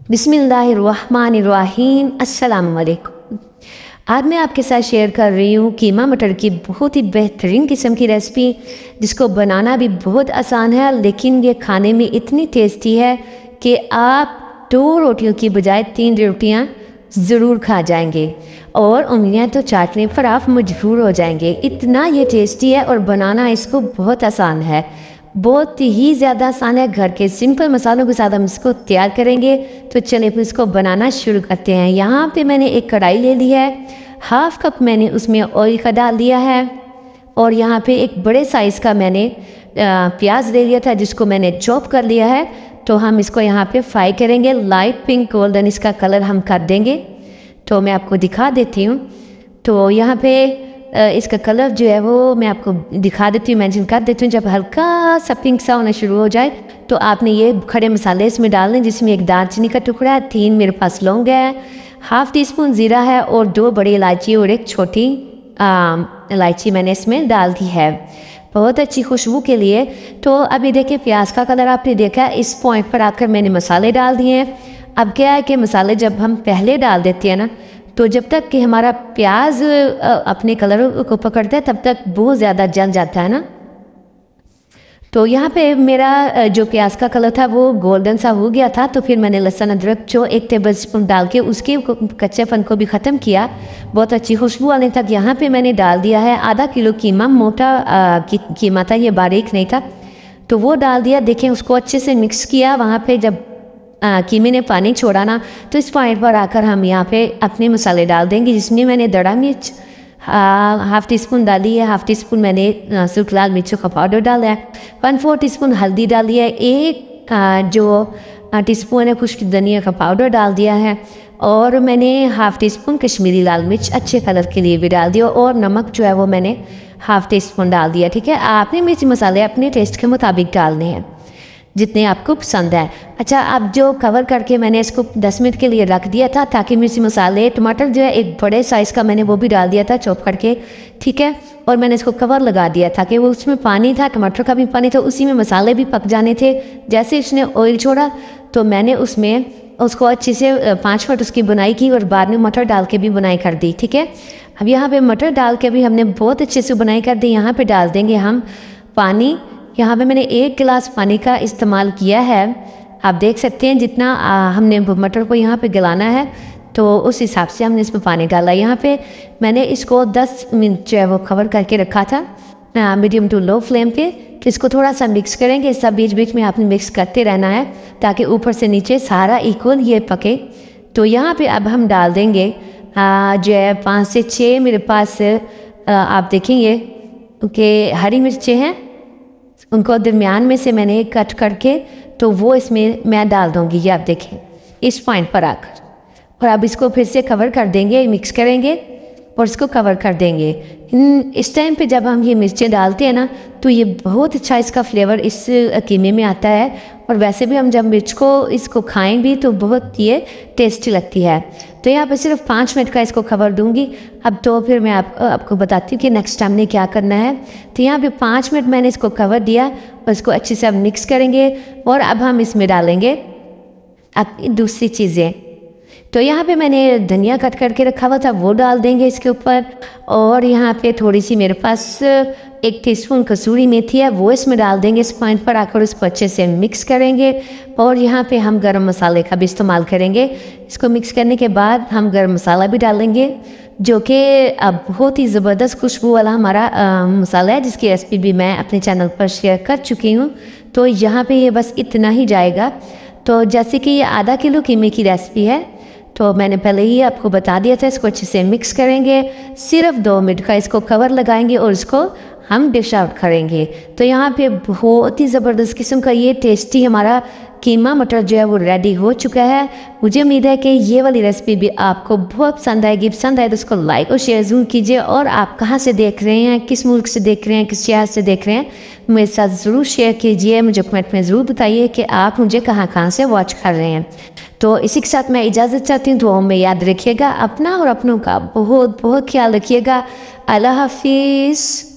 बिस्मिल्लाहिर्रहमानिर्रहीम। अस्सलाम वालेकुम। आज मैं आपके साथ शेयर कर रही हूँ कीमा मटर की बहुत ही बेहतरीन किस्म की रेसिपी, जिसको बनाना भी बहुत आसान है, लेकिन ये खाने में इतनी टेस्टी है कि आप 2 रोटियों की बजाय 3 रोटियाँ ज़रूर खा जाएंगे और उंगलियाँ तो चाटने पर आप मजबूर हो जाएंगे। इतना ये टेस्टी है और बनाना इसको बहुत आसान है, बहुत ही ज़्यादा आसान है। घर के सिंपल मसालों के साथ हम इसको तैयार करेंगे। तो चलिए फिर इसको बनाना शुरू करते हैं। यहाँ पे मैंने एक कढ़ाई ले ली है, 1/2 कप मैंने उसमें ऑयल का डाल दिया है और यहाँ पे एक बड़े साइज़ का मैंने प्याज ले लिया था, जिसको मैंने चॉप कर लिया है। तो हम इसको यहाँ पे फ्राई करेंगे, लाइट पिंक गोल्डन इसका कलर हम कर देंगे। तो मैं आपको दिखा देती हूँ। तो यहाँ पे इसका कलर जो है वो मैं आपको दिखा देती हूँ, मेंशन कर देती हूँ। जब हल्का सा पिंक सा होना शुरू हो जाए तो आपने ये खड़े मसाले इसमें डालने, जिसमें एक दालचीनी का टुकड़ा है, 3 मेरे पास लौंग है, 1/2 टीस्पून ज़ीरा है और 2 बड़ी इलायची और एक छोटी इलायची मैंने इसमें डाल दी है, बहुत अच्छी खुशबू के लिए। तो अभी देखिए प्याज का कलर आपने देखा है। इस पॉइंट पर आकर मैंने मसाले डाल दिए हैं। अब क्या है कि मसाले जब हम पहले डाल देते हैं ना, तो जब तक कि हमारा प्याज अपने कलर को पकड़ता है तब तक बहुत ज़्यादा जल जाता है ना। तो यहाँ पे मेरा जो प्याज का कलर था वो गोल्डन सा हो गया था। तो फिर मैंने लहसुन अदरक जो 1 टेबलस्पून डाल के उसके कच्चेपन को भी ख़त्म किया, बहुत अच्छी खुशबू आने तक। यहाँ पे मैंने डाल दिया है आधा किलो कीमा, मोटा कीमा था, ये बारीक नहीं था। तो वो डाल दिया। देखें उसको अच्छे से मिक्स किया। वहाँ पे जब कीमे ने पानी छोड़ा ना, तो इस पॉइंट पर आकर हम यहाँ पे अपने मसाले डाल देंगे, जिसमें मैंने दड़ा मिर्च 1/2 टीस्पून डाली है, 1/2 टीस्पून मैंने सूखी लाल मिर्चों का पाउडर डाला है, 1/4 टीस्पून हल्दी डाली है, 1 जो टीस्पून है खुश्क धनिया का पाउडर डाल दिया है और मैंने 1/2 टीस्पून कश्मीरी लाल मिर्च अच्छे कलर के लिए भी डाल दिया और नमक जो है वो मैंने 1/2 टीस्पून डाल दिया। ठीक है, आपने मिर्च मसाले अपने टेस्ट के मुताबिक डालने हैं, जितने आपको पसंद है। अच्छा, अब जो कवर करके मैंने इसको 10 मिनट के लिए रख दिया था, ताकि मिर्ची मसाले, टमाटर जो है एक बड़े साइज़ का मैंने वो भी डाल दिया था चॉप करके। ठीक है, और मैंने इसको कवर लगा दिया था कि वो उसमें पानी था, टमाटर का भी पानी था, उसी में मसाले भी पक जाने थे। जैसे इसने ऑयल छोड़ा तो मैंने उसमें उसको अच्छे से 5 मिनट उसकी बुनाई की और बाद में मटर डाल के भी बुनाई कर दी। ठीक है, अब यहाँ पे मटर डाल के भी हमने बहुत अच्छे से बुनाई कर दी। यहाँ पे डाल देंगे हम पानी। यहाँ पे मैंने 1 गिलास पानी का इस्तेमाल किया है। आप देख सकते हैं जितना हमने मटर को यहाँ पे गलाना है, तो उस हिसाब से हमने इसमें पानी डाला। यहाँ पे मैंने इसको 10 मिनट जो है वो कवर करके रखा था मीडियम टू लो फ्लेम पे। तो इसको थोड़ा सा मिक्स करेंगे, सब बीच बीच में आपने मिक्स करते रहना है ताकि ऊपर से नीचे सारा इक्वल ये पके। तो यहाँ पे अब हम डाल देंगे जो है 5 से 6 मेरे पास आप देखेंगे कि हरी मिर्चें हैं, उनको दरमियान में से मैंने कट करके तो वो इसमें मैं डाल दूँगी। ये आप देखें इस पॉइंट पर आकर, और अब इसको फिर से कवर कर देंगे, मिक्स करेंगे और इसको कवर कर देंगे। इस टाइम पे जब हम ये मिर्चें डालते हैं ना, तो ये बहुत अच्छा इसका फ्लेवर इस कीमे में आता है। और वैसे भी हम जब मिर्च को इसको खाएं भी तो बहुत ये टेस्टी लगती है। तो यहाँ पे सिर्फ 5 मिनट का इसको खबर दूंगी। अब तो फिर मैं आपको बताती हूँ कि नेक्स्ट टाइम ने क्या करना है। तो यहाँ पे 5 मिनट मैंने इसको कवर दिया और इसको अच्छे से अब मिक्स करेंगे और अब हम इसमें डालेंगे अब दूसरी चीज़ें। तो यहाँ पे मैंने धनिया कट करके रखा हुआ था, वो डाल देंगे इसके ऊपर। और यहाँ पे थोड़ी सी मेरे पास 1 टीस्पून कसूरी मेथी है, वो इसमें डाल देंगे। इस पॉइंट पर आकर उसको अच्छे से मिक्स करेंगे और यहाँ पे हम गरम मसाले का भी इस्तेमाल करेंगे। इसको मिक्स करने के बाद हम गरम मसाला भी डालेंगे, जो कि अब बहुत ही ज़बरदस्त खुशबू वाला हमारा मसाला है, जिसकी रेसिपी भी मैं अपने चैनल पर शेयर कर चुकी हूँ। तो यहाँ पर ये बस इतना ही जाएगा। तो जैसे कि ये आधा किलो कीमे की रेसिपी है, तो मैंने पहले ही आपको बता दिया था। इसको अच्छे से मिक्स करेंगे, सिर्फ 2 मिनट का इसको कवर लगाएंगे और इसको हम डिश आउट करेंगे। तो यहाँ पे बहुत ही ज़बरदस्त किस्म का ये टेस्टी हमारा कीमा मटर जो है वो रेडी हो चुका है। मुझे उम्मीद है कि ये वाली रेसिपी भी आपको बहुत पसंद आएगी। पसंद आए तो उसको लाइक और शेयर ज़रूर कीजिए। और आप कहाँ से देख रहे हैं, किस मुल्क से देख रहे हैं, किस शहर से देख रहे हैं, मेरे साथ ज़रूर शेयर कीजिए। मुझे कमेंट में ज़रूर बताइए कि आप मुझे कहाँ से वॉच कर रहे हैं। तो इसी के साथ मैं इजाज़त चाहती हूँ। दुआओं में याद रखिएगा अपना और अपनों का बहुत बहुत ख्याल रखिएगा। अल्लाह हाफिज़।